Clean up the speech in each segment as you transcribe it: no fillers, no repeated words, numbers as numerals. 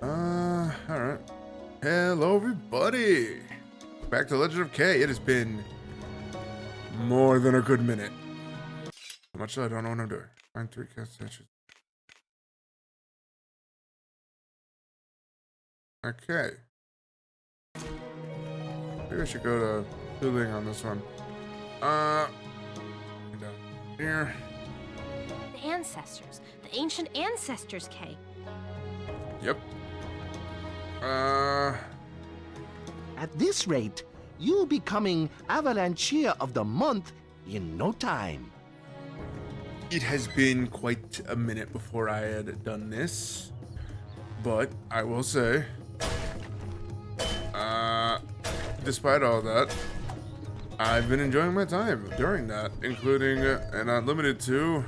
Alright. Hello, everybody! Back to Legend of K. It has been more than a good minute. So much so I don't know what I'm doing. Find 3 cast statues. Okay. Maybe I should go to Healing on this one. Down here. The ancestors. The ancient ancestors, Kay. Yep. At this rate, you'll be coming Avalancheer of the Month in no time. It has been quite a minute before I had done this, but I will say, despite all that, I've been enjoying my time during that, including, and not limited to,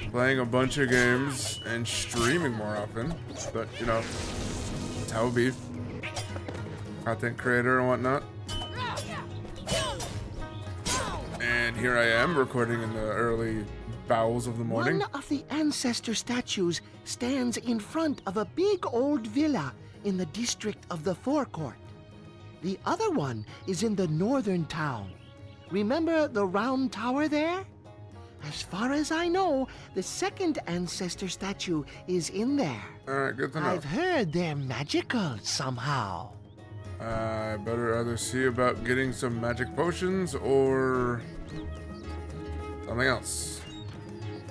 playing a bunch of games and streaming more often. But, you know, that's how it be. Content creator and whatnot. And here I am, recording in the early bowels of the morning. One of the ancestor statues stands in front of a big old villa in the district of the Forecourt. The other one is in the northern town. Remember the round tower there? As far as I know, the second ancestor statue is in there. Alright, good to know. I've heard they're magical somehow. I better either see about getting some magic potions or something else.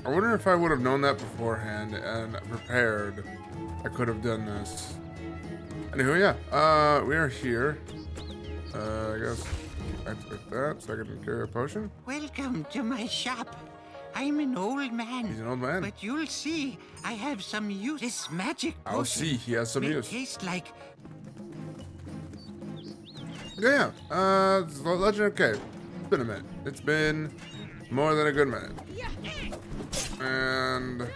I wonder if I would have known that beforehand and prepared, I could have done this. Anywho, yeah, we are here. I guess activate that so I can carry a potion. Welcome to my shop. I'm an old man. He's an old man. But you'll see, I have some use. This magic potion I'll see, he has some may use. taste like... Yeah, it's the Legend of K. It's been a minute. It's been more than a good minute. And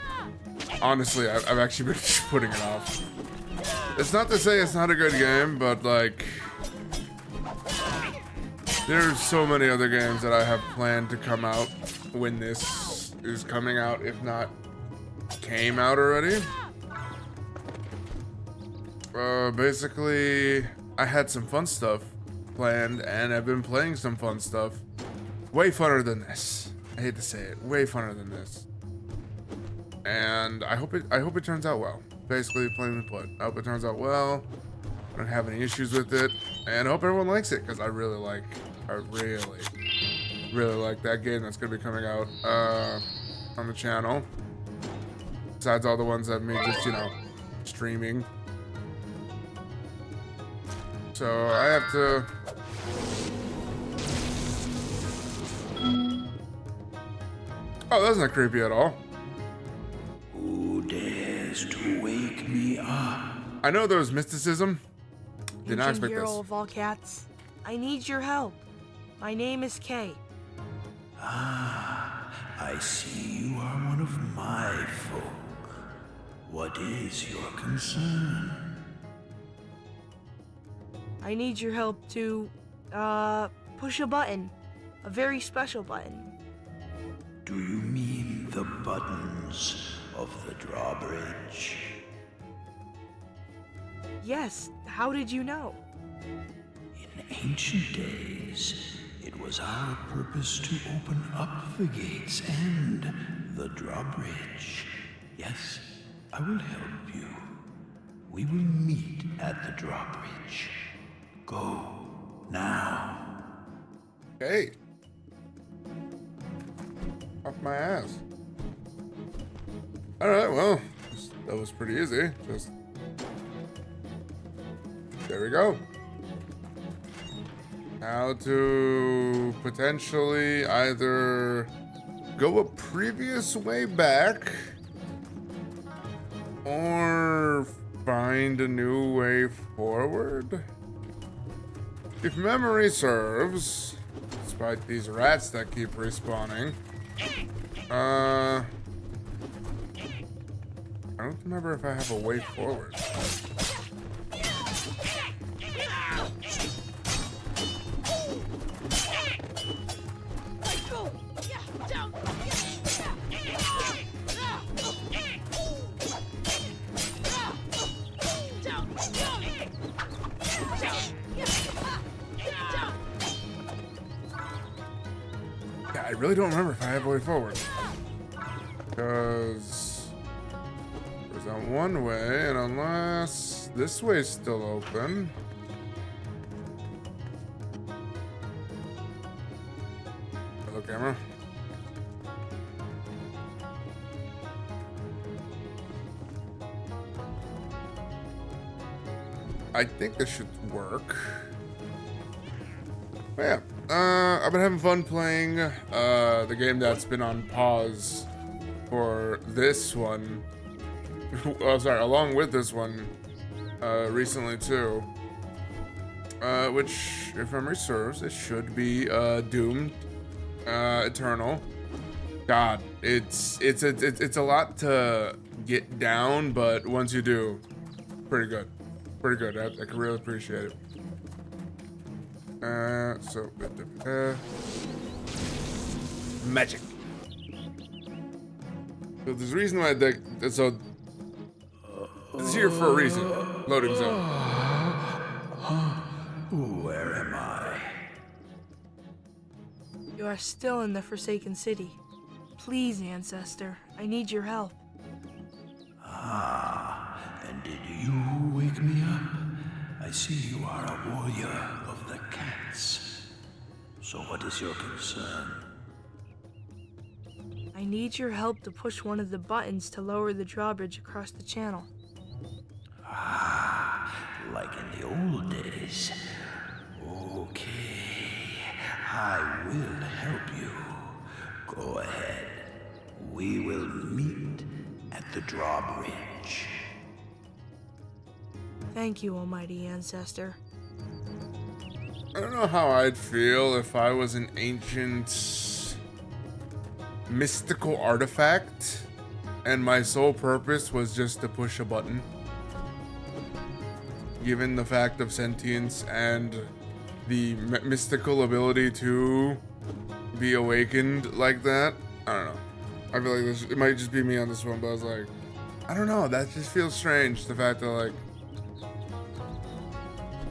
honestly, I've actually been putting it off. It's not to say it's not a good game, but like, there's so many other games that I have planned to come out when this is coming out, if not came out already. Basically, I had some fun stuff planned, and I've been playing some fun stuff. Way funner than this. I hate to say it, way funner than this. And I hope it turns out well. Basically, plainly put, I hope it turns out well. I don't have any issues with it, and I hope everyone likes it because I really like that game that's gonna be coming out on the channel. Besides all the ones that me just, you know, streaming. So I have to. Oh, that's not creepy at all. Who dares to wake me up? I know there was mysticism. Did not Ancient expect hero this. of all cats, I need your help. My name is Kay. Ah, I see you are one of my folk. What is your concern? I need your help to, push a button. A very special button. Do you mean the buttons of the drawbridge? Yes, how did you know? In ancient days, it was our purpose to open up the gates and the drawbridge. Yes, I will help you. We will meet at the drawbridge. Go now. Hey. Off my ass. Alright, well, that was pretty easy. Just there we go. How to potentially either go a previous way back or find a new way forward. If memory serves, despite these rats that keep respawning, I don't remember if I have a way forward. really don't remember if I have a way forward. Because there's that one way, and unless this way's still open. Hello, camera. I think this should work. But yeah, I've been having fun playing the game that's been on pause for this one. Oh, sorry, along with this one recently too. Which, if memory serves, it should be Doom Eternal. God, it's a lot to get down, but once you do, pretty good. Pretty good. I can really appreciate it. Magic. So there's a reason why this is here for a reason. Loading zone. Where am I? You are still in the Forsaken City. Please, Ancestor, I need your help. And did you wake me up? I see you are a warrior of the cats. So what is your concern? I need your help to push one of the buttons to lower the drawbridge across the channel. Like in the old days. Okay, I will help you. Go ahead. We will meet at the drawbridge. Thank you, Almighty Ancestor. I don't know how I'd feel if I was an ancient mystical artifact and my sole purpose was just to push a button. Given the fact of sentience and the mystical ability to be awakened like that. I don't know. I feel like it might just be me on this one, but I was like, I don't know. That just feels strange. The fact that like,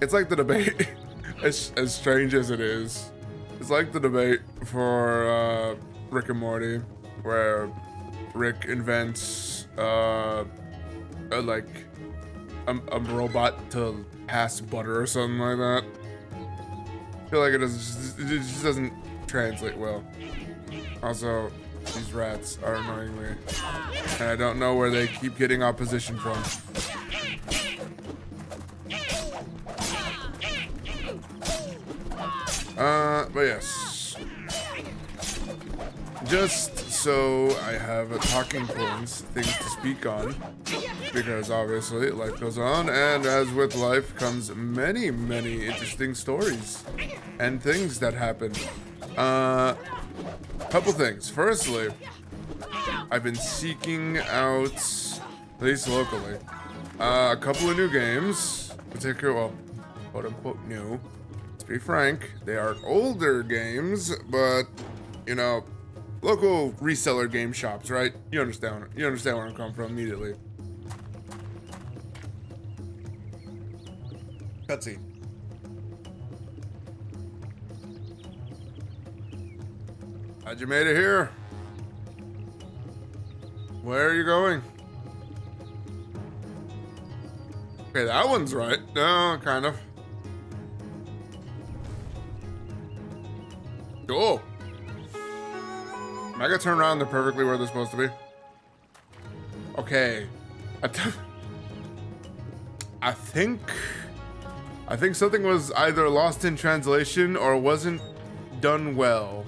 it's like the debate, as strange as it is, it's like the debate for Rick and Morty, where Rick invents like a robot to pass butter or something like that. I feel like it just doesn't translate well. Also, these rats are annoying me, and I don't know where they keep getting opposition from. But yes. Just so I have talking points, things to speak on, because obviously life goes on, and as with life comes many, many interesting stories and things that happen. Couple things. Firstly, I've been seeking out, at least locally, a couple of new games, particularly, well, quote unquote new. To be frank, they are older games, but you know, local reseller game shops, right? You understand where I'm coming from immediately. Cutscene. Glad you made it here. Where are you going? Okay, that one's right. No, kind of. Cool. Am I gonna turn around? They're perfectly where they're supposed to be. Okay. I think something was either lost in translation or wasn't done well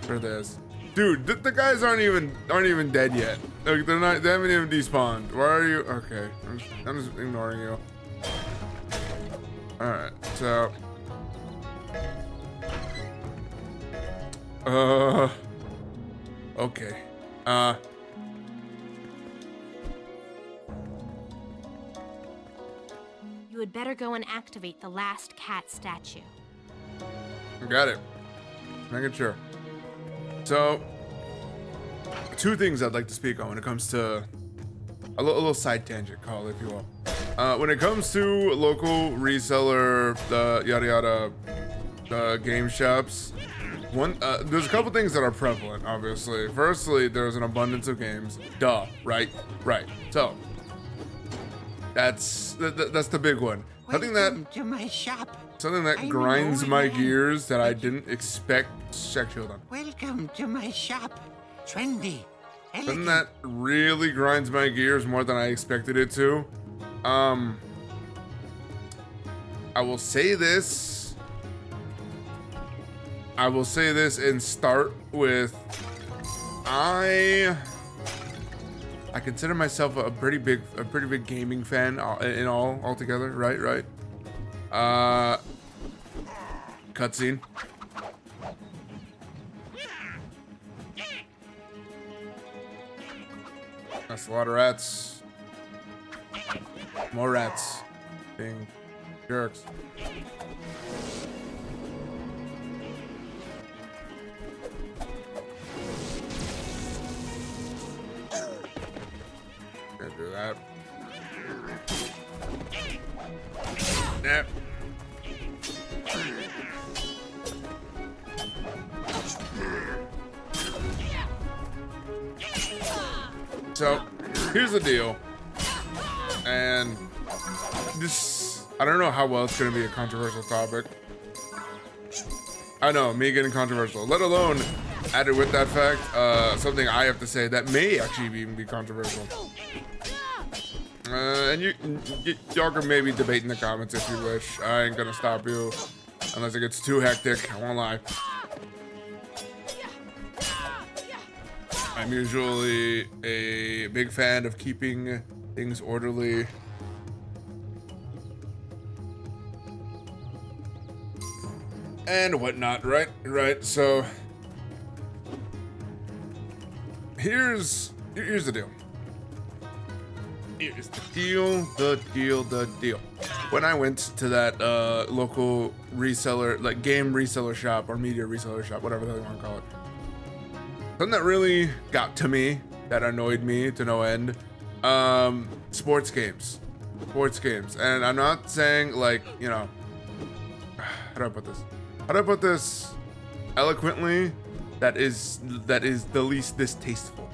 for this. Dude, the guys aren't even dead yet. Like, they haven't even despawned. Why are you? Okay, I'm just ignoring you. All right, so. Okay. You had better go and activate the last cat statue. Got it. Making sure. So, two things I'd like to speak on when it comes to a little side tangent call, if you will. When it comes to local reseller, the yada yada game shops, There's a couple things that are prevalent, obviously. Firstly, there's an abundance of games. Duh, right? Right. So, that's the big one. Welcome to my shop. Something that I'm an grinds old my man. gears that I didn't expect. Actually, hold on. Welcome to my shop. Trendy. Something Elegant. that really grinds my gears more than I expected it to. I will say this. And start with I consider myself a pretty big gaming fan in altogether, right? Cutscene. That's a lot of rats. More rats. Being jerks. Can't do that. Yep. So, here's the deal. And this, I don't know how well it's going to be a controversial topic. I know, me getting controversial, let alone added with that fact, something I have to say that may actually even be controversial. And y'all can maybe debate in the comments if you wish. I ain't gonna stop you unless it gets too hectic. I won't lie. I'm usually a big fan of keeping things orderly. And whatnot, right? So here's the deal. Here's the deal. When I went to that local reseller, like game reseller shop or media reseller shop, whatever the hell you want to call it, something that really got to me, that annoyed me to no end, sports games. And I'm not saying, like, you know, how do I put this eloquently that is the least distasteful?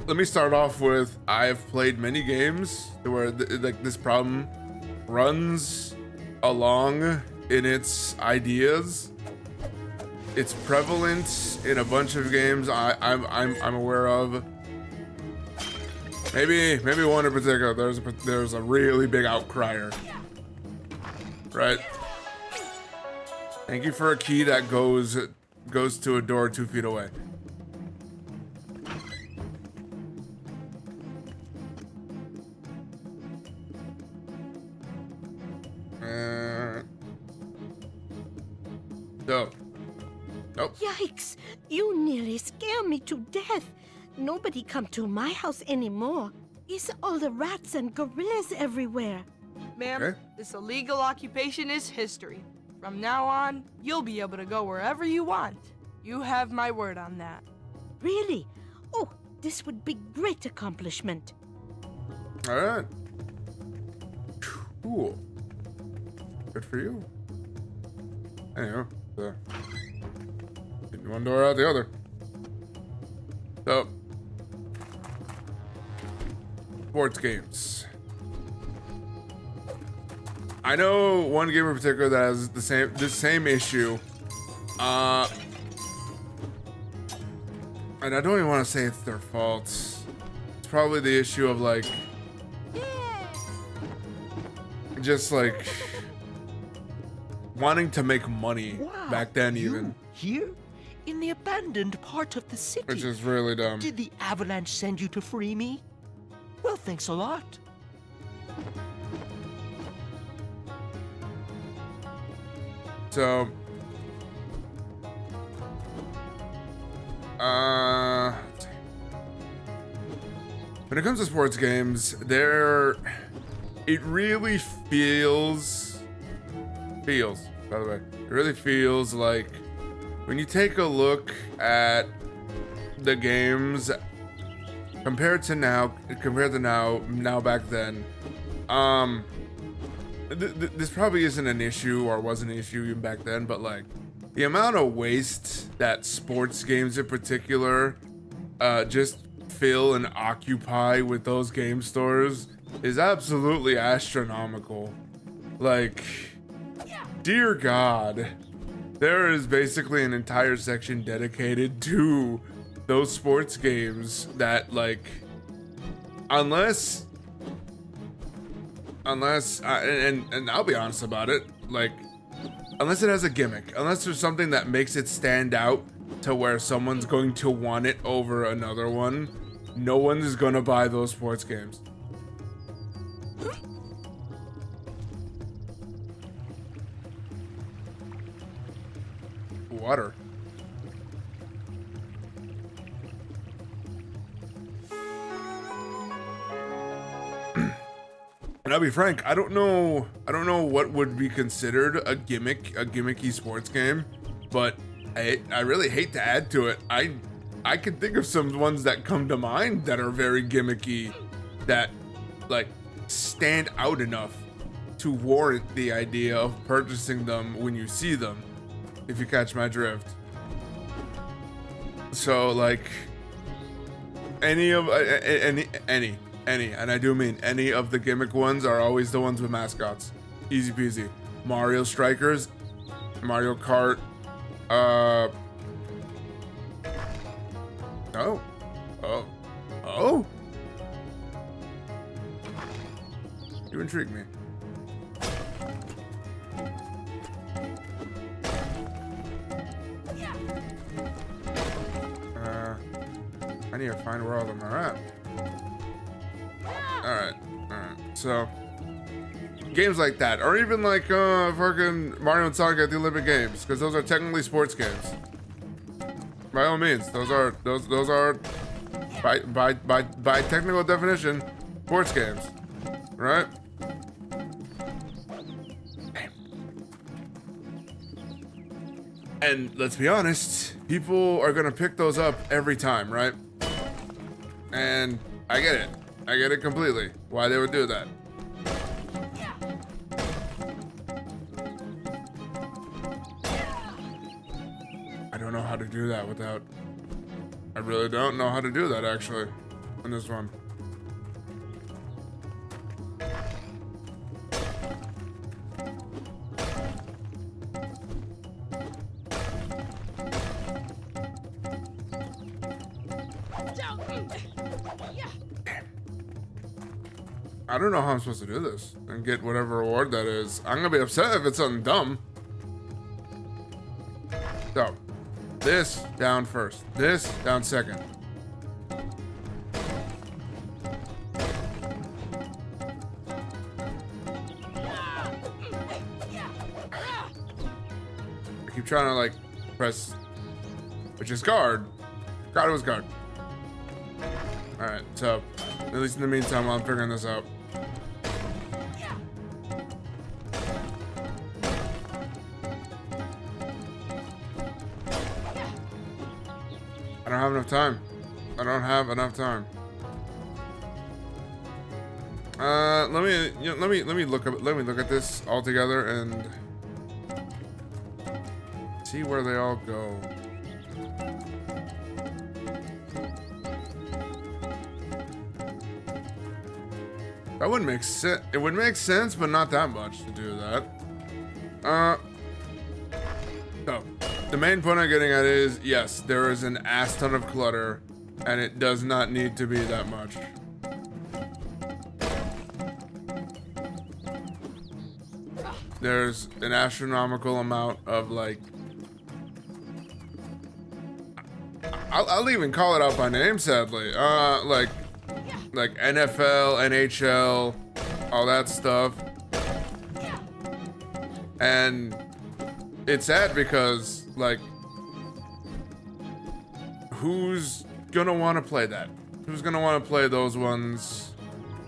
Let me start off with, I've played many games where like this problem runs along in its ideas. It's prevalent in a bunch of games I'm aware of. Maybe one in particular. There's a really big outcrier. Right. Thank you for a key that goes to a door 2 feet away. Nope. Yikes! You nearly scared me to death. Nobody come to my house anymore. It's all the rats and gorillas everywhere. Ma'am, Okay. this illegal occupation is history. From now on, you'll be able to go wherever you want. You have my word on that. Really? Oh, this would be great accomplishment. All right. Cool. Good for you. Anyway, in one door out the other. So, sports games. I know one game in particular that has the same issue. And I don't even want to say it's their fault. It's probably the issue of like, just like wanting to make money back then even. Here? In the abandoned part of the city? Which is really dumb. Did the Avalanche send you to free me? Well, thanks a lot. So, let's see. When it comes to sports games, it really feels, by the way, it really feels like when you take a look at the games compared to now back then, this probably isn't an issue or wasn't an issue even back then, but like the amount of waste that sports games in particular just fill and occupy with those game stores is absolutely astronomical. Like, dear God, there is basically an entire section dedicated to those sports games that, like, unless and I'll be honest about it, like, unless it has a gimmick, unless there's something that makes it stand out to where someone's going to want it over another one, no one is gonna buy those sports games. Water. And I'll be frank, I don't know what would be considered a gimmicky sports game, but I really hate to add to it. I can think of some ones that come to mind that are very gimmicky, that like stand out enough to warrant the idea of purchasing them when you see them, if you catch my drift. So like any, and I do mean any of the gimmick ones are always the ones with mascots. Easy peasy. Mario Strikers, Mario Kart, oh. You intrigue me. I need to find where all of them are at. Alright. So, games like that, or even like fucking Mario and Sonic at the Olympic Games, because those are technically sports games. By all means, those are by technical definition sports games, right? And let's be honest, people are gonna pick those up every time, right? And I get it. I get it completely. Why they would do that. I don't know how to do that without... I really don't know how to do that, actually, on this one. I don't know how I'm supposed to do this and get whatever reward that is. I'm gonna be upset if it's something dumb. So, this down first. This down second. I keep trying to like press, which is guard. God, it was guard. Alright, so at least in the meantime while I'm figuring this out. I don't have enough time. I don't have enough time. Let me look at this all together and see where they all go. That wouldn't make sense. It would make sense, but not that much to do that. So, the main point I'm getting at is, yes, there is an ass ton of clutter, and it does not need to be that much. There's an astronomical amount of, like... I'll even call it out by name, sadly. Like NFL, NHL, all that stuff. And it's sad because, like, who's gonna want to play that? Who's gonna want to play those ones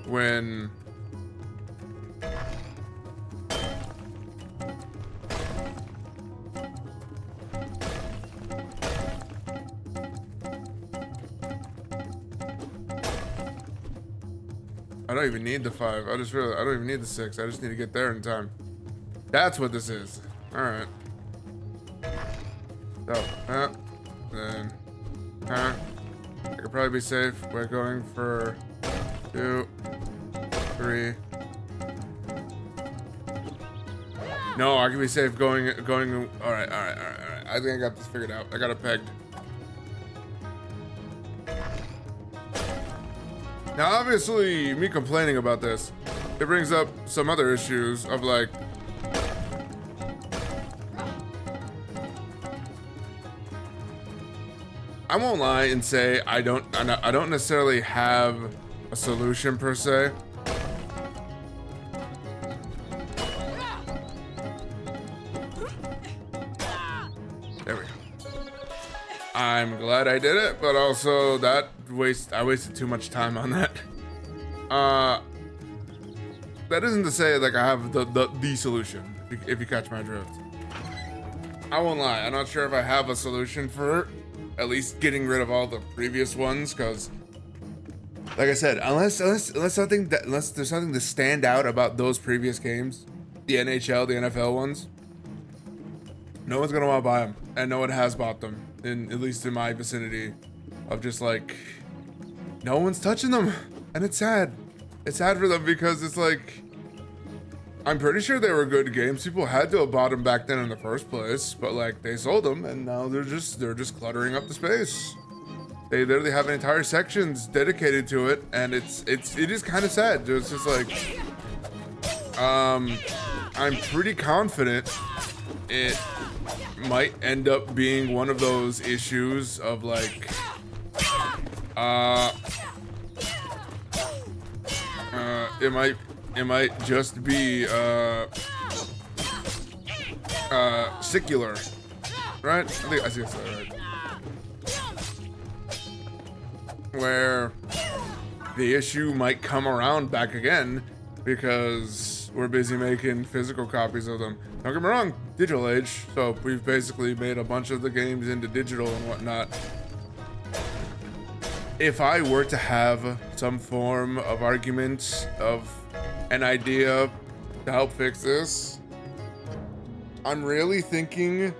when... I don't even need the 5. I just realized I don't even need the 6. I just need to get there in time. That's what this is. All right. So, then, I could probably be safe by going for 2, 3. No, I can be safe going. All right. I think I got this figured out. I got it pegged. Now, obviously, me complaining about this, it brings up some other issues of like, I won't lie and say I don't necessarily have a solution per se. There we go. I'm glad I did it, but also I wasted too much time on that. That isn't to say like I have the solution, if you catch my drift. I won't lie, I'm not sure if I have a solution for at least getting rid of all the previous ones, because like I said, unless there's something to stand out about those previous games, the NHL, the NFL ones, no one's gonna want to buy them, and no one has bought them, at least in my vicinity, of just like, no one's touching them, and it's sad. It's sad for them because it's like, I'm pretty sure they were good games. People had to have bought them back then in the first place, but like they sold them, and now they're just cluttering up the space. They literally have entire sections dedicated to it, and it is kind of sad. It's just like, I'm pretty confident it might end up being one of those issues of like, it might just be secular, right? I think I see that right. Where the issue might come around back again because we're busy making physical copies of them. Don't get me wrong, digital age, so we've basically made a bunch of the games into digital and whatnot. If I were to have some form of argument of an idea to help fix this, I'm really thinking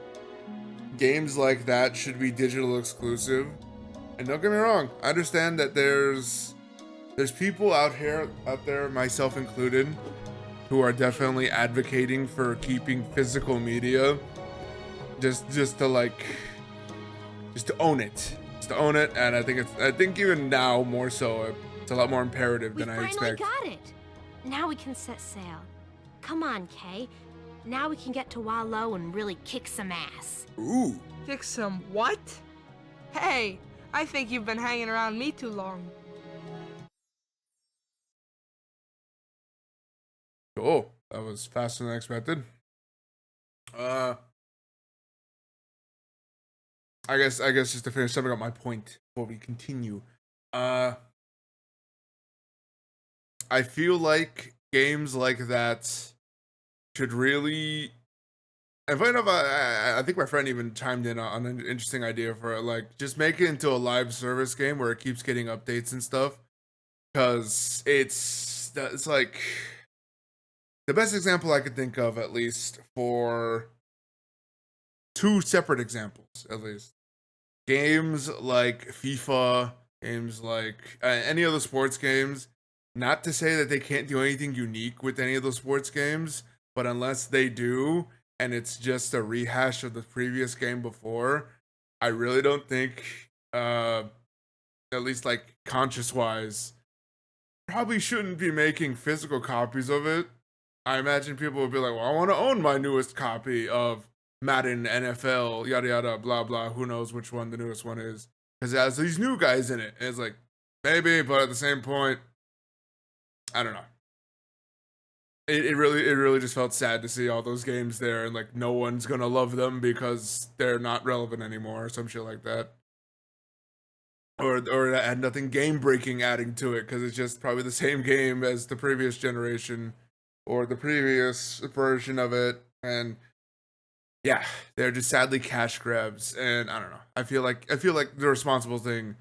games like that should be digital exclusive. And don't get me wrong, I understand that there's people out there, myself included, who are definitely advocating for keeping physical media just to own it. To own it, and I think even now more so, it's a lot more imperative than I expect. We finally got it. Now we can set sail. Come on, Kay. Now we can get to Wallow and really kick some ass. Ooh. Kick some what? Hey, I think you've been hanging around me too long. Cool. That was faster than I expected. I guess just to finish summing up my point before we continue. I feel like games like that should really. And funny enough, I think my friend even chimed in on an interesting idea for it. Like, just make it into a live service game where it keeps getting updates and stuff. Because it's like the best example I could think of, at least for 2 separate examples, at least. Games like FIFA, games like any other sports games, not to say that they can't do anything unique with any of those sports games, but unless they do, and it's just a rehash of the previous game before, I really don't think, at least like conscious-wise, probably shouldn't be making physical copies of it. I imagine people would be like, well, I want to own my newest copy of Madden, NFL, yada yada, blah blah. Who knows which one the newest one is? Because it has these new guys in it. And it's like, maybe, but at the same point, I don't know. It really just felt sad to see all those games there and like no one's gonna love them because they're not relevant anymore or some shit like that. Or it had nothing game breaking adding to it because it's just probably the same game as the previous generation or the previous version of it, and yeah, they're just sadly cash grabs, and I don't know. I feel like the responsible thing,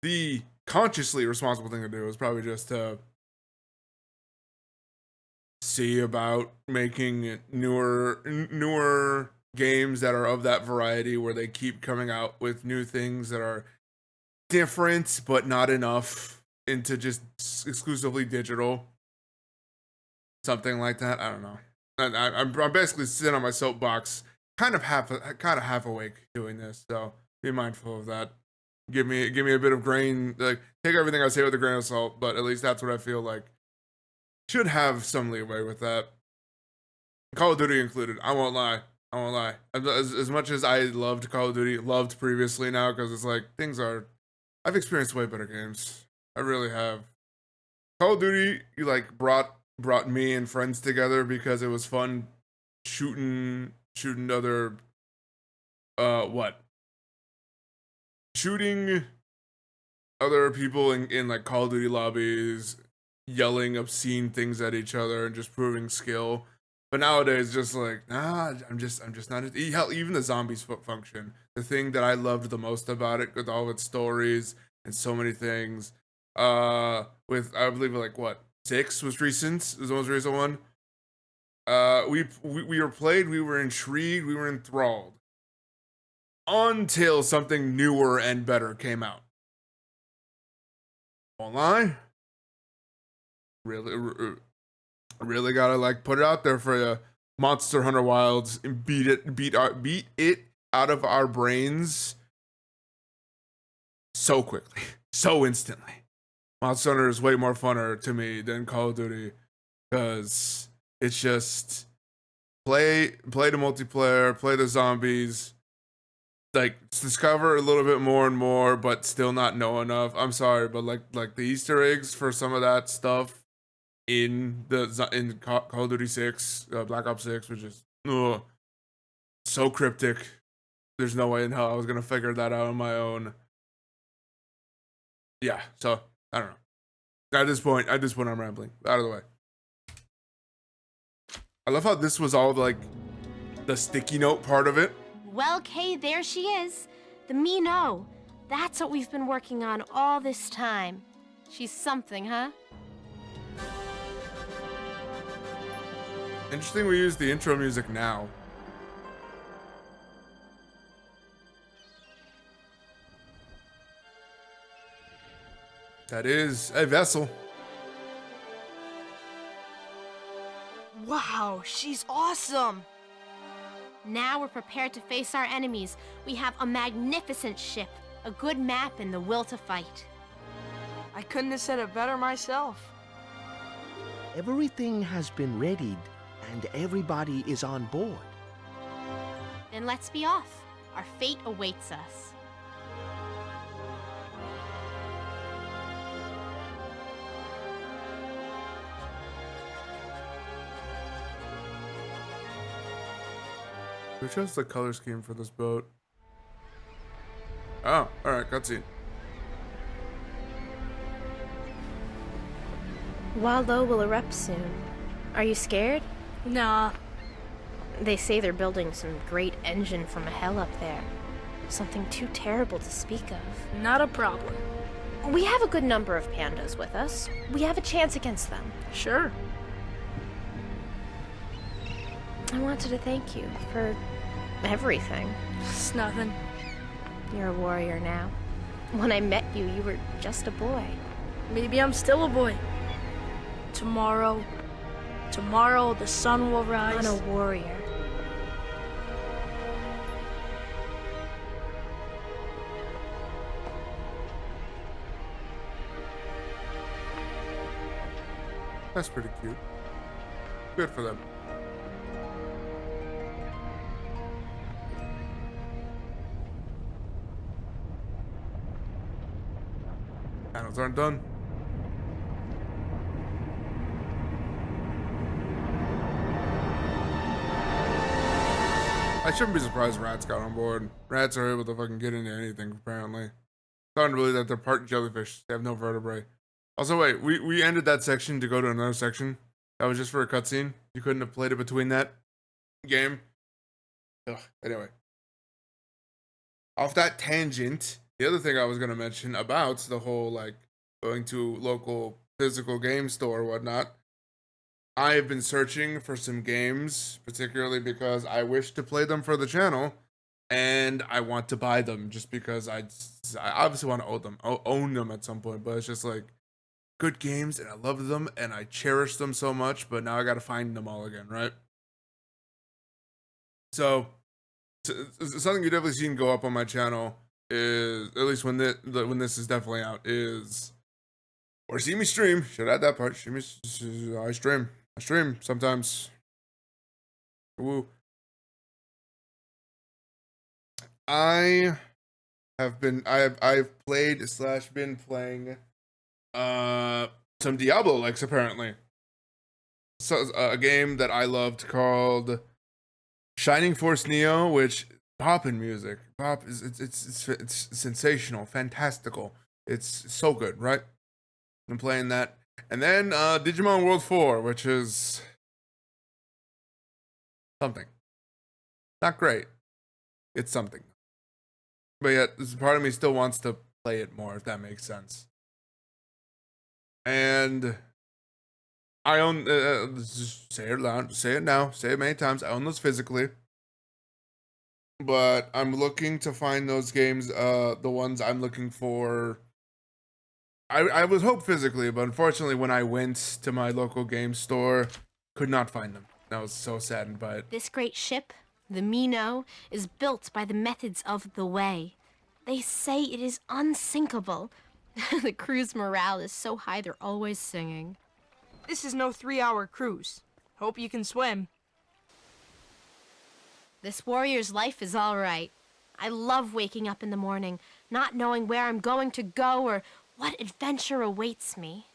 the consciously responsible thing to do is probably just to see about making newer games that are of that variety, where they keep coming out with new things that are different but not enough into just exclusively digital. Something like that. I don't know. I'm basically sitting on my soapbox, kind of half awake doing this. So be mindful of that. Give me a bit of grain. Like, take everything I say with a grain of salt, but at least that's what I feel like. Should have some leeway with that. Call of Duty included. I won't lie. As much as I loved Call of Duty, loved previously now, because it's like I've experienced way better games. I really have. Call of Duty, you like brought me and friends together because it was fun shooting other shooting other people in like Call of Duty lobbies, yelling obscene things at each other and just proving skill. But nowadays, just like, nah, I'm just not. Hell, even the zombies function, the thing that I loved the most about it, with all its stories and so many things. With I believe like what 6 was recent, was the most recent one. We were played, we were intrigued, we were enthralled until something newer and better came out. Won't lie. Really gotta like put it out there for you. Monster Hunter Wilds and beat it out of our brains so quickly, so instantly. Monster Hunter is way more funner to me than Call of Duty, because it's just play the multiplayer, play the zombies, like discover a little bit more and more, but still not know enough. I'm sorry, but like the Easter eggs for some of that stuff in Call of Duty 6, Black Ops 6, which is so cryptic. There's no way in hell I was gonna figure that out on my own. Yeah, so I don't know. At this point, I'm rambling. Out of the way. I love how this was all like the sticky note part of it. Well, Kay, there she is. The Me-No. That's what we've been working on all this time. She's something, huh? Interesting we use the intro music now. That is a vessel. Wow, she's awesome. Now we're prepared to face our enemies. We have a magnificent ship, a good map, and the will to fight. I couldn't have said it better myself. Everything has been readied, and everybody is on board. Then let's be off. Our fate awaits us. Who chose the color scheme for this boat? Oh, alright, cutscene. Waldo will erupt soon. Are you scared? Nah. They say they're building some great engine from hell up there. Something too terrible to speak of. Not a problem. We have a good number of pandas with us. We have a chance against them. Sure. I wanted to thank you for everything. It's nothing. You're a warrior now. When I met you, you were just a boy. Maybe I'm still a boy. Tomorrow the sun will rise. On a warrior. That's pretty cute. Good for them. Panels aren't done. I shouldn't be surprised rats got on board. Rats are able to fucking get into anything, apparently. It's not really that they're part jellyfish. They have no vertebrae. Also, wait, we ended that section to go to another section. That was just for a cutscene. You couldn't have played it between that game. Ugh, anyway. Off that tangent, the other thing I was gonna mention about the whole like going to local physical game store or whatnot. I have been searching for some games, particularly because I wish to play them for the channel, and I want to buy them just because I obviously want to own them at some point. But it's just like good games, and I love them, and I cherish them so much. But now I got to find them all again, right? So something you definitely seen go up on my channel is, at least when this is definitely out, is, or see me stream. Should add that part. I stream sometimes. Woo. I've played / been playing some Diablo likes apparently. So a game that I loved called Shining Force Neo, which poppin' music. Pop is it's sensational, fantastical. It's so good, right? I'm playing that. And then Digimon World 4, which is something. Not great. It's something. But yet, this part of me still wants to play it more, if that makes sense. And I own, just say it loud, say it now, say it many times. I own those physically. But I'm looking to find those games, the ones I'm looking for. I was hope physically, but unfortunately when I went to my local game store, could not find them. I was so saddened by it. This great ship, the Mino, is built by the methods of the Way. They say it is unsinkable. The crew's morale is so high they're always singing. This is no 3-hour cruise. Hope you can swim. This warrior's life is all right. I love waking up in the morning, not knowing where I'm going to go or what adventure awaits me.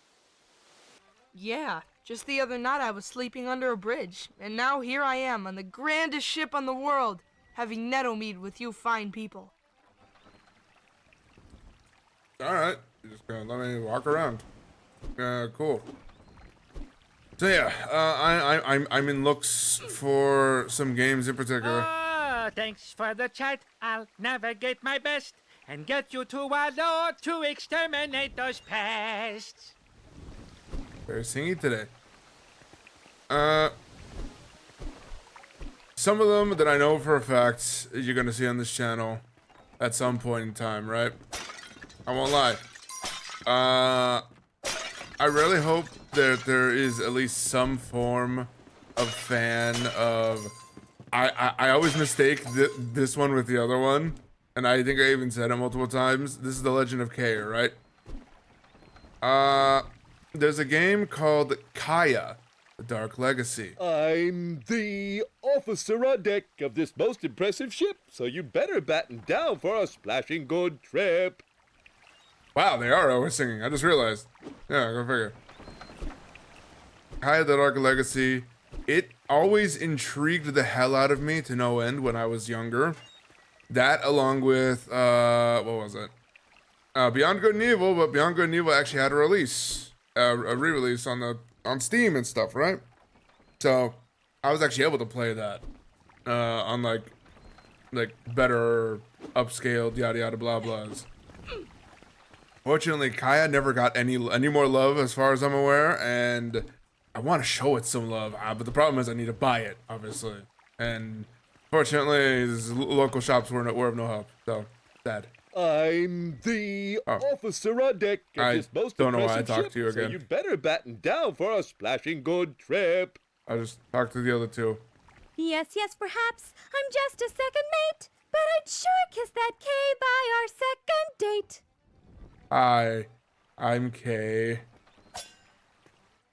Yeah, just the other night I was sleeping under a bridge, and now here I am on the grandest ship on the world, having netto mead with you fine people. Alright, you're just gonna let me walk around. Cool. So yeah, I'm in looks for some games in particular. Oh, thanks for the chat. I'll navigate my best and get you to Wallow to exterminate those pests. Very singy today. Some of them that I know for a fact you're gonna see on this channel at some point in time, right? I won't lie. I really hope that there is at least some form of fan of. I always mistake this one with the other one, and I think I even said it multiple times. This is The Legend of Kaya, right? There's a game called Kaya, The Dark Legacy. I'm the officer on deck of this most impressive ship, so you better batten down for a splashing good trip. Wow, they are always singing. I just realized. Yeah, go figure. Kaya the Dark Legacy. It always intrigued the hell out of me to no end when I was younger. That along with, what was it? Beyond Good and Evil, but Beyond Good and Evil actually had a release. A re-release on Steam and stuff, right? So, I was actually able to play that. On like better upscaled yada yada blah blahs. Fortunately, Kaya never got any more love as far as I'm aware, and I want to show it some love, but the problem is I need to buy it, obviously. And fortunately, local shops were of no help, so sad. I'm the officer on deck of this most don't know why I impressive talked ship, to you again. so you better batten down for a splashing good trip. I just talked to the other two. Yes, perhaps. I'm just a second mate, but I'd sure kiss that K by our second date. Hi, I'm Kay.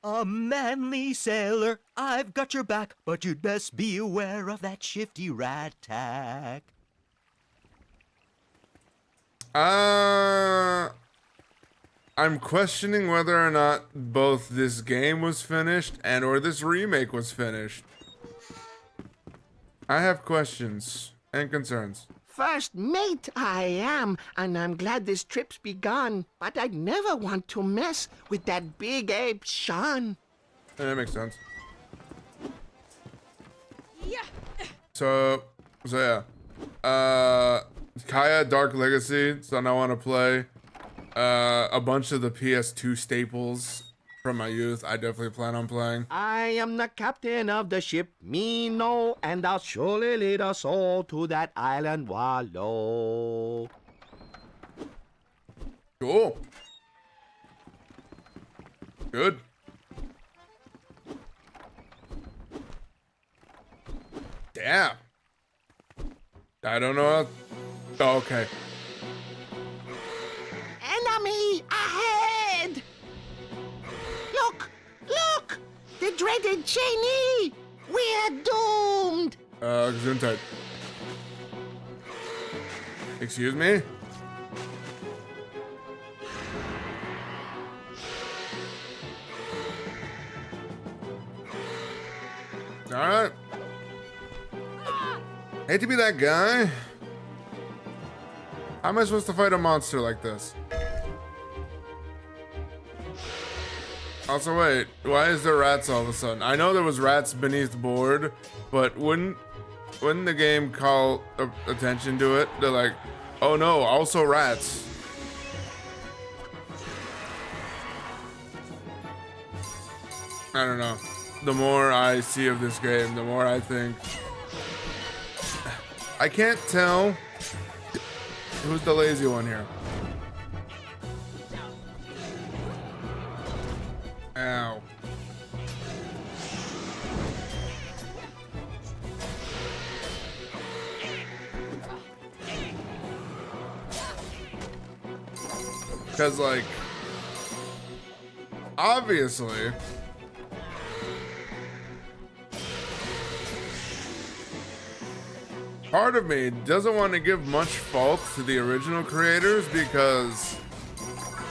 A manly sailor, I've got your back, but you'd best be aware of that shifty rat tack. I'm questioning whether or not both this game was finished and or this remake was finished. I have questions and concerns. First mate I am, and I'm glad this trip's begun, but I'd never want to mess with that big ape Sean. Yeah, that makes sense. Yeah. So yeah. Kaya Dark Legacy, so I want to play a bunch of the PS2 staples from my youth. I definitely plan on playing. I am the captain of the ship Mino, and I'll surely lead us all to that island wallow. Cool. Good. Damn. I don't know. Oh, okay. Enemy ahead! Look! Look! The dreaded Cheney! We're doomed! Gesundheit. Excuse me? Alright. Hate to be that guy. How am I supposed to fight a monster like this? Also, wait, why is there rats all of a sudden? I know there was rats beneath the board, but wouldn't the game call attention to it? They're like, oh no, also rats. I don't know. The more I see of this game, the more I think... I can't tell who's the lazy one here. Ow. Because, like, obviously, part of me doesn't want to give much fault to the original creators because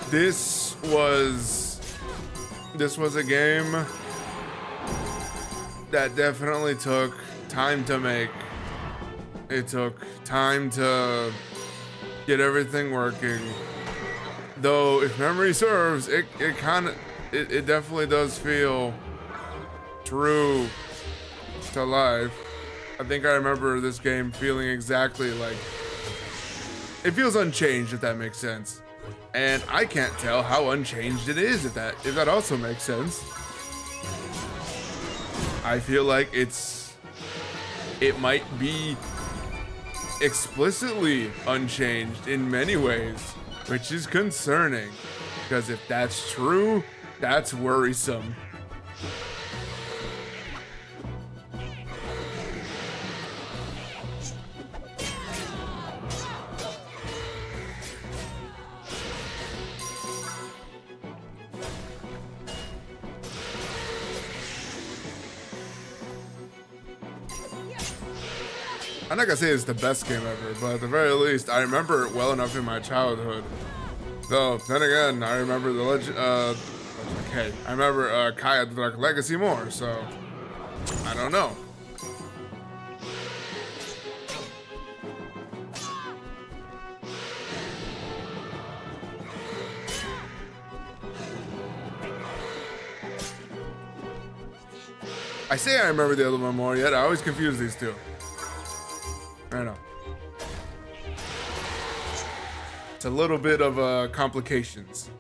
this was a game that definitely took time to make. It took time to get everything working. Though, if memory serves, it definitely does feel true to life. I think I remember this game feeling exactly like, it feels unchanged, if that makes sense. And I can't tell how unchanged it is, if that also makes sense. I feel like it might be explicitly unchanged in many ways, which is concerning, because if that's true, that's worrisome. I'm not gonna say it's the best game ever, but at the very least, I remember it well enough in my childhood. Though, then again, I remember the legend, okay, I remember Kaya the Dark Legacy more, so I don't know. I say I remember the other one more, yet I always confuse these two. I know. It's a little bit of complications.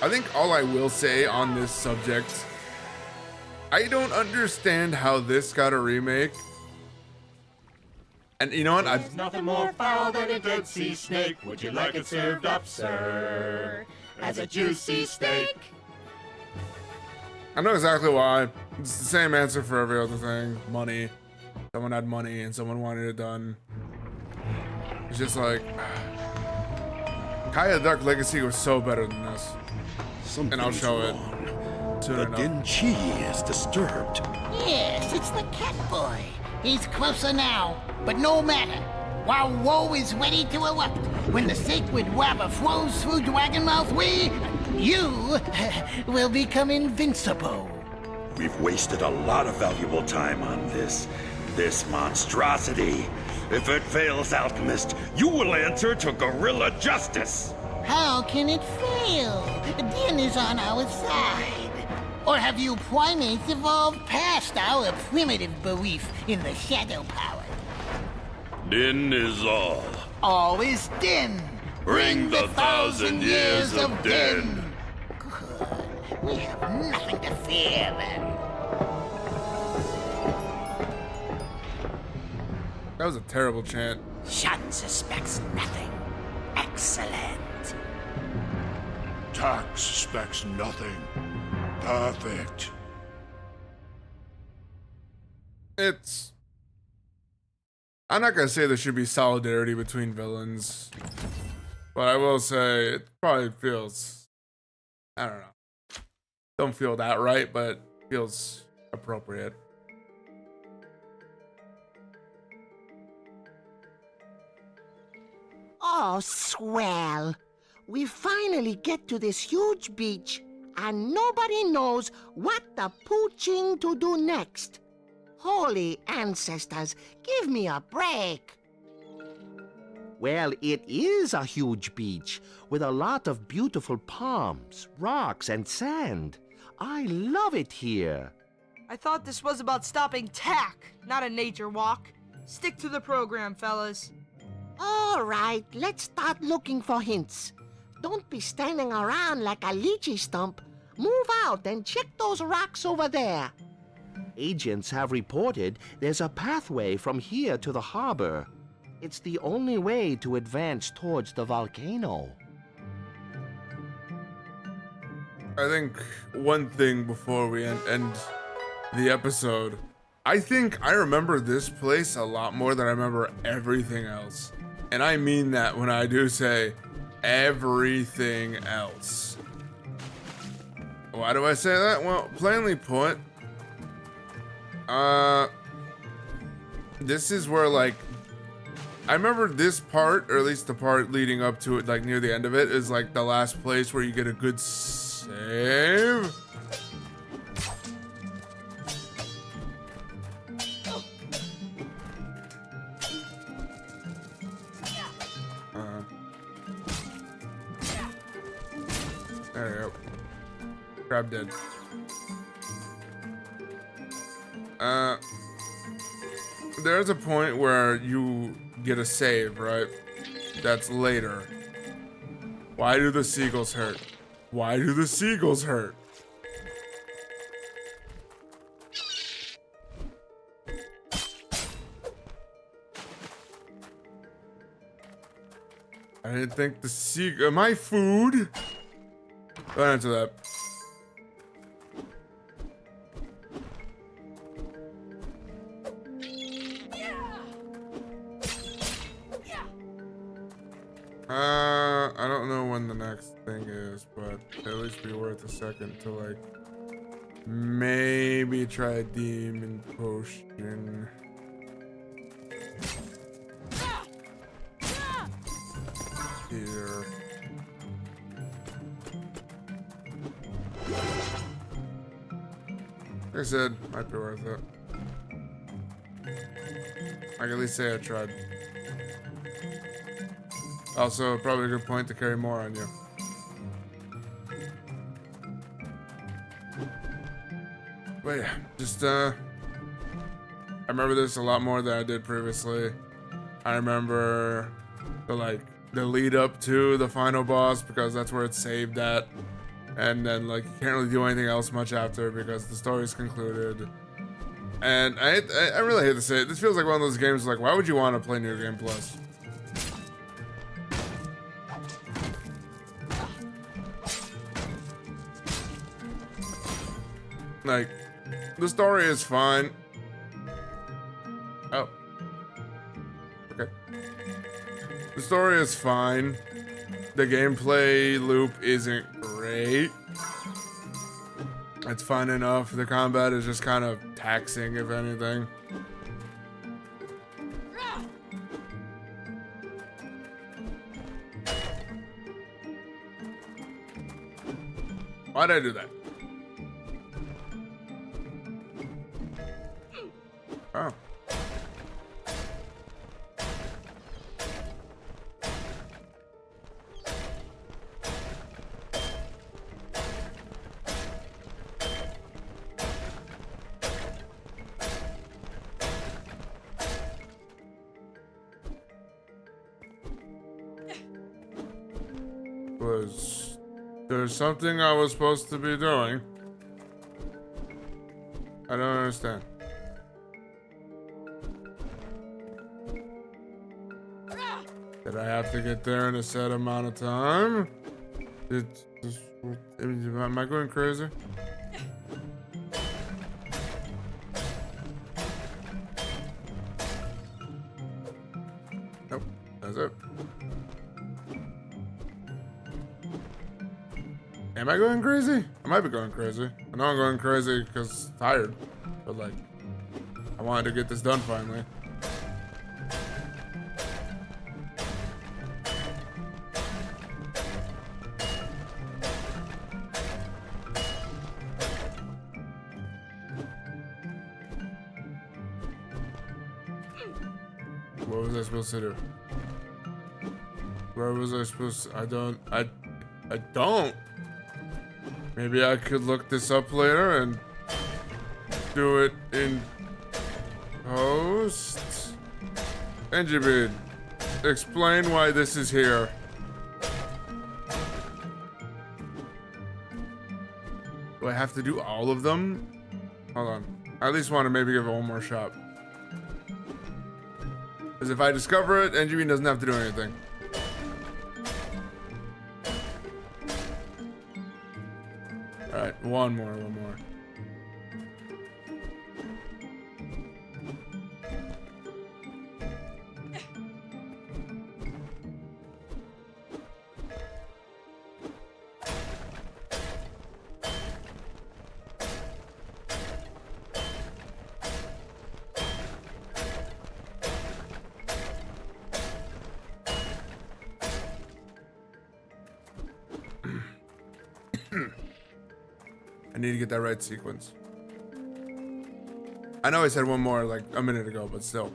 I think all I will say on this subject, I don't understand how this got a remake. And you know what? There's nothing more foul than a Dead Sea snake. Would you like it served up, sir, as a juicy steak? I know exactly why. It's the same answer for every other thing. Money. Someone had money and someone wanted it done. It's just like... Kaya Dark Legacy was so better than this. And I'll show it soon enough. The Dinchi is disturbed. Yes, it's the cat boy. He's closer now, but no matter. While woe is ready to erupt, when the sacred water flows through Dragonmouth, you will become invincible. We've wasted a lot of valuable time on this monstrosity. If it fails, Alchemist, you will answer to guerrilla justice. How can it fail? Din is on our side. Or have you primates evolved past our primitive belief in the shadow power? Din is all. All is din. Bring the 1,000 years of din. Good. We have nothing to fear then. That was a terrible chant. Shun suspects nothing. Excellent. Tak suspects nothing. Perfect. I'm not gonna say there should be solidarity between villains, but I will say it probably feels, I don't know. Don't feel that right, but feels appropriate. Oh, swell. We finally get to this huge beach, and nobody knows what the pooching to do next. Holy ancestors, give me a break. Well, it is a huge beach with a lot of beautiful palms, rocks, and sand. I love it here. I thought this was about stopping tack, not a nature walk. Stick to the program, fellas. All right, let's start looking for hints. Don't be standing around like a lychee stump. Move out and check those rocks over there. Agents have reported there's a pathway from here to the harbor. It's the only way to advance towards the volcano. I think one thing before we end the episode, I think I remember this place a lot more than I remember everything else. And I mean that when I do say everything else. Why do I say that? Well, plainly put, this is where, like, I remember this part, or at least the part leading up to it, like near the end of it, is like the last place where you get a good save. There you go. Crab dead. There's a point where you get a save, right? That's later. Why do the seagulls hurt? Why do the seagulls hurt? I didn't think the seagull. My food? Don't answer that. I don't know when the next thing is, but at least be worth a second to, like, maybe try a demon potion. Here. Like I said, might be worth it. I can at least say I tried. Also, probably a good point to carry more on you. But yeah, just, I remember this a lot more than I did previously. I remember the lead up to the final boss, because that's where it's saved at. And then, like, you can't really do anything else much after because the story's concluded. And I really hate to say it, this feels like one of those games, like, why would you want to play New Game Plus? Like, the story is fine. Oh. Okay. The story is fine. The gameplay loop isn't great. It's fun enough. The combat is just kind of taxing, if anything. Why'd I do that? Oh. Was there something I was supposed to be doing? I don't understand. Did I have to get there in a set amount of time? Am I going crazy? Nope, that's it. Am I going crazy? I might be going crazy. I know I'm going crazy because I'm tired. But like, I wanted to get this done finally. What was I supposed to do? Where was I supposed to? I don't. Maybe I could look this up later and do it in post. NGB, explain why this is here. Do I have to do all of them? Hold on. I at least want to maybe give it one more shot. Because if I discover it, NGB doesn't have to do anything. Alright, one more. I need to get that right sequence. I know I said one more like a minute ago, but still.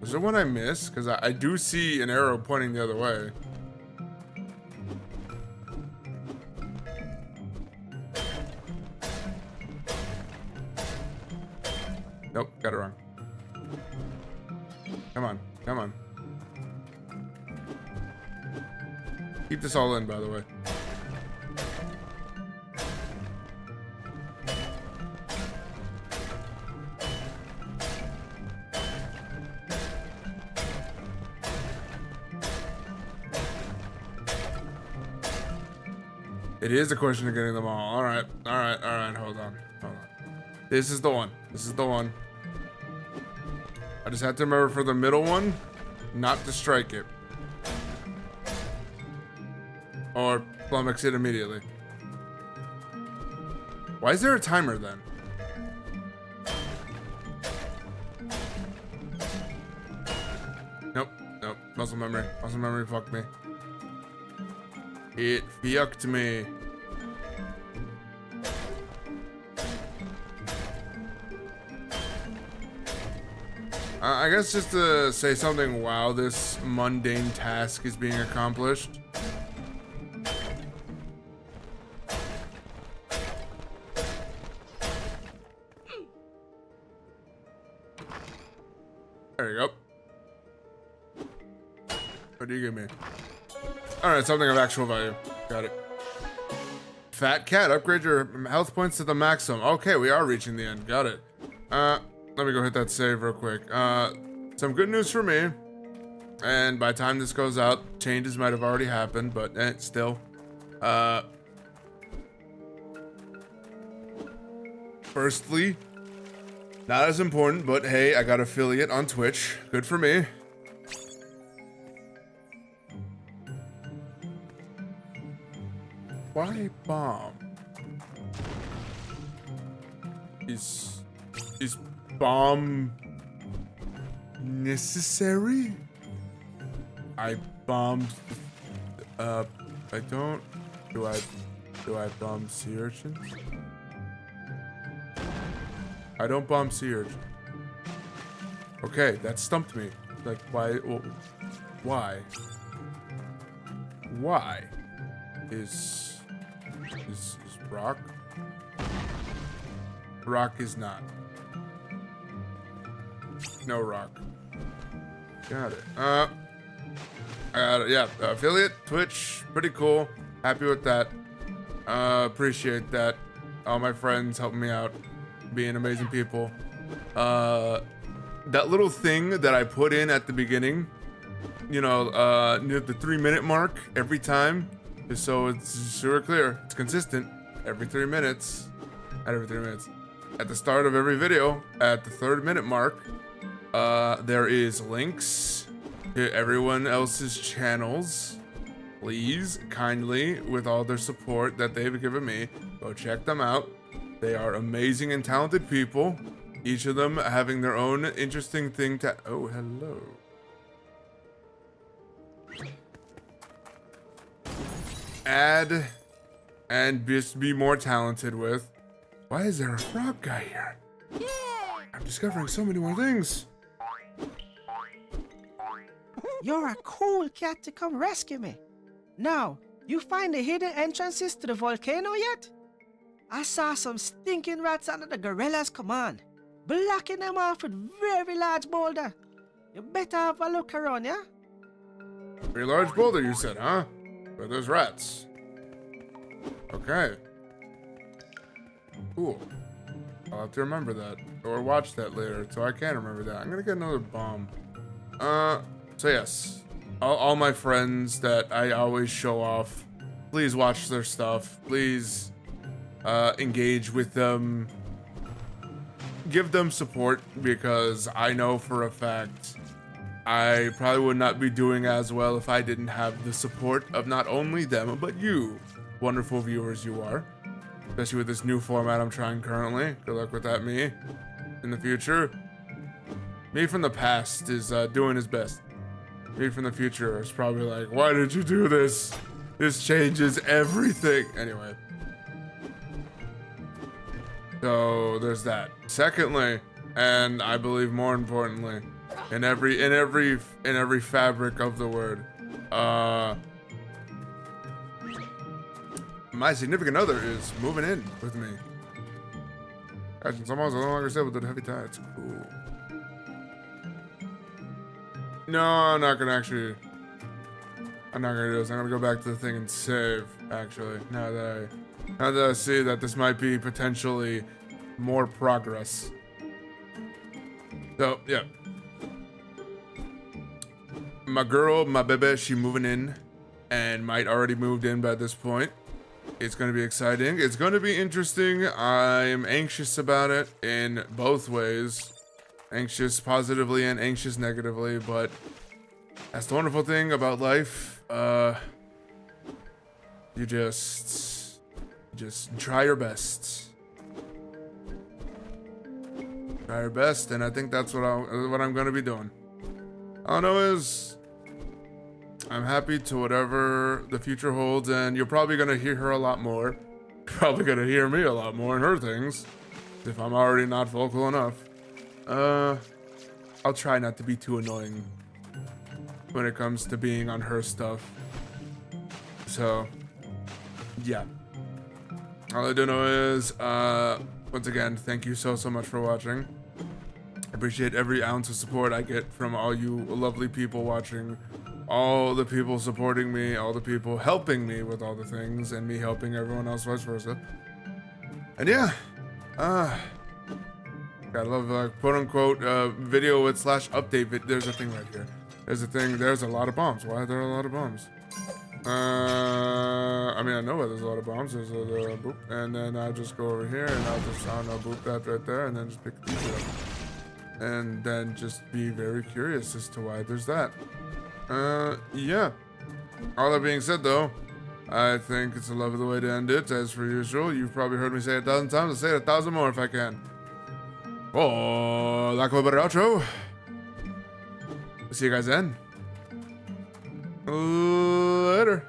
Is there one I missed? Because I do see an arrow pointing the other way. Nope, got it wrong. Come on. Keep this all in, by the way. It is a question of getting them all. All right. Hold on. This is the one. I just have to remember for the middle one, not to strike it. Or flummox it immediately. Why is there a timer then? Nope. Muscle memory fucked me. It fucked me. I guess just to say something while this mundane task is being accomplished. There you go. What do you give me? Alright, something of actual value. Got it. Fat cat, upgrade your health points to the maximum. Okay, we are reaching the end. Got it. Let me go hit that save real quick. Some good news for me. And by the time this goes out, changes might have already happened, but still. Firstly, not as important, but hey, I got affiliate on Twitch. Good for me. Why bomb? Is bomb necessary? I bombed. I don't. Do I bomb sea urchins? I don't bomb sea urchins. Okay, that stumped me. Like, why? Well, why? Why is rock? Rock is not. No rock. Got it. I got it. Yeah, affiliate, Twitch, pretty cool. Happy with that. Appreciate that. All my friends helping me out, being amazing people. That little thing that I put in at the beginning, you know, near the 3-minute mark every time, just so it's super clear, it's consistent. Every 3 minutes, not every 3 minutes. At the start of every video, at the 3rd minute mark, there is links to everyone else's channels. Please, kindly, with all their support that they've given me, go check them out. They are amazing and talented people, each of them having their own interesting thing to... Oh, hello. Add and just be more talented with. Why is there a frog guy here? Yay! I'm discovering so many more things. You're a cool cat to come rescue me. Now, you find the hidden entrances to the volcano yet? I saw some stinking rats under the gorilla's command, blocking them off with very large boulder. You better have a look around, yeah? Very large boulder, you said, huh? But there's rats. Okay. Cool. I'll have to remember that. Or watch that later, so I can remember that. I'm gonna get another bomb. So yes. All my friends that I always show off, please watch their stuff. Please engage with them. Give them support, because I know for a fact I probably would not be doing as well if I didn't have the support of not only them, but you, wonderful viewers you are. Especially with this new format I'm trying currently. Good luck with that, me. In the future. Me from the past is doing his best. Me from the future is probably like, why did you do this? This changes everything. Anyway. So there's that. Secondly, and I believe more importantly, in every fabric of the word, my significant other is moving in with me. Actually, someone else no longer said with the heavy tides. Cool. No, I'm not gonna do this. I'm gonna go back to the thing and save, actually. Now that I see that this might be potentially more progress. So, yeah. My girl, my baby, she moving in and might already moved in by this point. It's going to be exciting. It's going to be interesting. I am anxious about it in both ways. Anxious positively and anxious negatively, but that's the wonderful thing about life. You just try your best. Try your best, and I think that's what I'm going to be doing. All I know is I'm happy to whatever the future holds, and you're probably gonna hear her a lot more. You're probably gonna hear me a lot more in her things, if I'm already not vocal enough. I'll try not to be too annoying when it comes to being on her stuff. So, yeah. All I do know is, once again, thank you so much for watching. I appreciate every ounce of support I get from all you lovely people watching. All the people supporting me, all the people helping me with all the things, and me helping everyone else, vice versa. And yeah, gotta love quote-unquote video with / update. There's a thing right here. There's a thing. There's a lot of bombs. Why are there a lot of bombs? I mean, I know why there's a lot of bombs. There's a boop, and then I'll just go over here, and I'll just, I don't know, boop that right there, and then just pick these up. And then just be very curious as to why there's that. Yeah. All that being said, though, I think it's a lovely way to end it. As for usual, you've probably heard me say it 1,000 times. I'll say it 1,000 more if I can. Oh, lack of a better outro. See you guys then. Later.